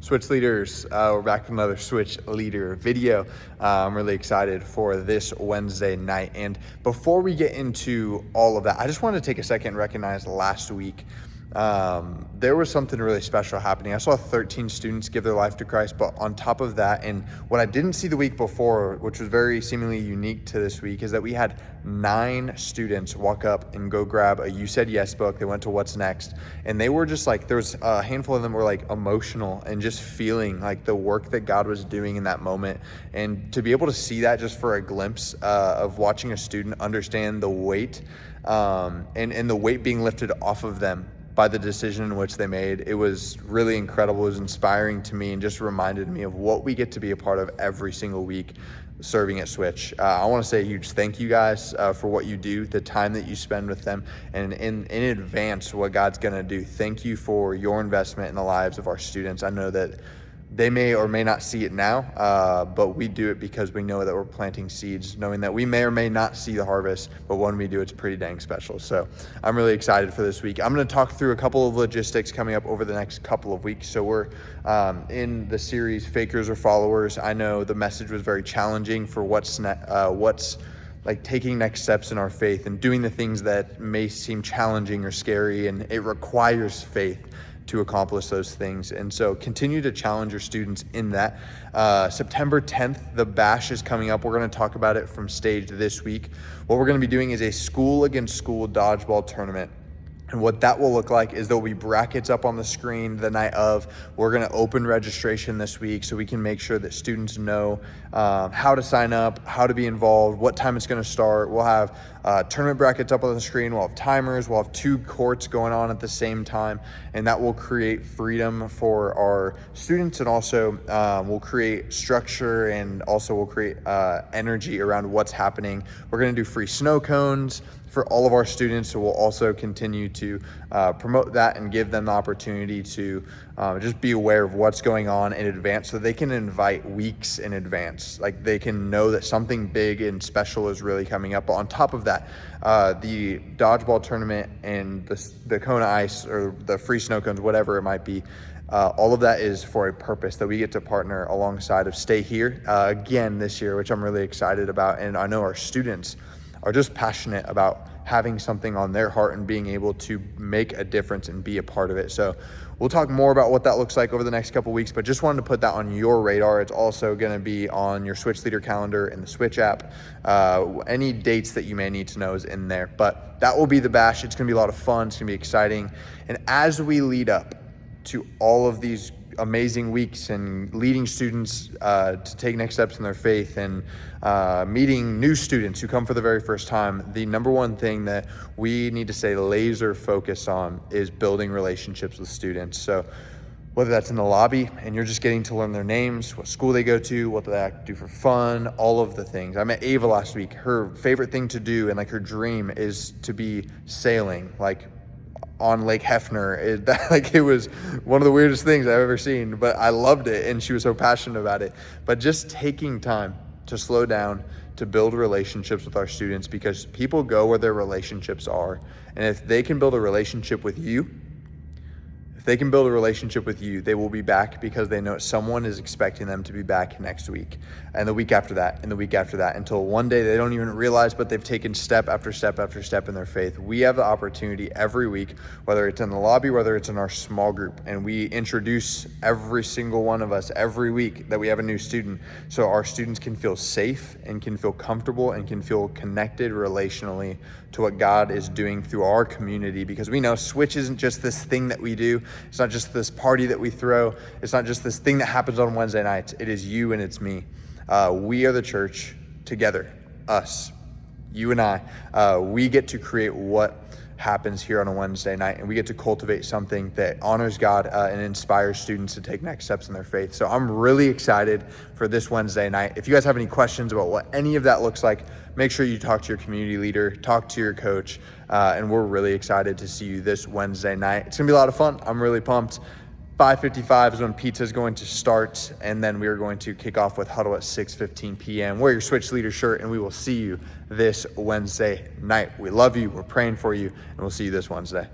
Switch leaders, we're back with another Switch leader video. I'm really excited for this Wednesday night. And before we get into all of that, I just wanted to take a second and recognize last week there was something really special happening. I saw 13 students give their life to Christ, but on top of that, and what I didn't see the week before, which was very seemingly unique to this week, is that we had 9 students walk up and go grab a You Said Yes book. They went to What's Next, and they were just like, there was a handful of them were like emotional and just feeling like the work that God was doing in that moment. And to be able to see that just for a glimpse of watching a student understand the weight and the weight being lifted off of them by the decision in which they made. It was really incredible. It was inspiring to me and just reminded me of what we get to be a part of every single week serving at Switch. I want to say a huge thank you guys for what you do, the time that you spend with them, and in advance what God's going to do. Thank you for your investment in the lives of our students. I know that they may or may not see it now, but we do it because we know that we're planting seeds, knowing that we may or may not see the harvest, but when we do, it's pretty dang special. So I'm really excited for this week. I'm going to talk through a couple of logistics coming up over the next couple of weeks. So we're in the series Fakers or Followers. I know the message was very challenging for what's like taking next steps in our faith and doing the things that may seem challenging or scary, and it requires faith to accomplish those things. And so continue to challenge your students in that. September 10th, the bash is coming up. We're going to talk about it from stage this week. What we're going to be doing is a school against school dodgeball tournament. And what that will look like is there'll be brackets up on the screen the night of. We're going to open registration this week so we can make sure that students know how to sign up, how to be involved, what time it's going to start. We'll have tournament brackets up on the screen. We'll have timers. We'll have 2 courts going on at the same time. And that will create freedom for our students, and also we'll create structure, and also we'll create energy around what's happening. We're going to do free snow cones for all of our students, so we'll also continue to promote that and give them the opportunity to just be aware of what's going on in advance, so they can invite weeks in advance. Like, they can know that something big and special is really coming up. But on top of that, the dodgeball tournament and the Kona ice or the free snow cones, whatever it might be, all of that is for a purpose that we get to partner alongside of Stay Here again this year, which I'm really excited about. And I know our students are just passionate about having something on their heart and being able to make a difference and be a part of it. So we'll talk more about what that looks like over the next couple of weeks, but just wanted to put that on your radar. It's also going to be on your Switch Leader calendar in the Switch app. Any dates that you may need to know is in there, but that will be the bash. It's going to be a lot of fun. It's going to be exciting. And as we lead up to all of these amazing weeks and leading students to take next steps in their faith, and meeting new students who come for the very first time, the number one thing that we need to stay laser focused on is building relationships with students. So whether that's in the lobby and you're just getting to learn their names, what school they go to, what they do for fun, all of the things. I met Ava last week. Her favorite thing to do and like her dream is to be sailing, like on Lake Hefner. It was one of the weirdest things I've ever seen, but I loved it, and she was so passionate about it. But just taking time to slow down, to build relationships with our students, because people go where their relationships are. And if they can build a relationship with you, they will be back because they know someone is expecting them to be back next week, and the week after that, and the week after that, until one day they don't even realize, but they've taken step after step after step in their faith. We have the opportunity every week, whether it's in the lobby, whether it's in our small group, and we introduce every single one of us every week that we have a new student, so our students can feel safe and can feel comfortable and can feel connected relationally to what God is doing through our community, because we know Switch isn't just this thing that we do. It's not just this party that we throw. It's not just this thing that happens on Wednesday nights. It is you and it's me. We are the church together, us, you and I. We get to create what happens here on a Wednesday night, and we get to cultivate something that honors God and inspires students to take next steps in their faith. So I'm really excited for this Wednesday night. If you guys have any questions about what any of that looks like, make sure you talk to your community leader, talk to your coach, and we're really excited to see you this Wednesday night. It's gonna be a lot of fun. I'm really pumped. 5:55 is when pizza is going to start, and then we are going to kick off with huddle at 6:15 p.m. Wear your Switch Leader shirt, and we will see you this Wednesday night. We love you. We're praying for you, and we'll see you this Wednesday.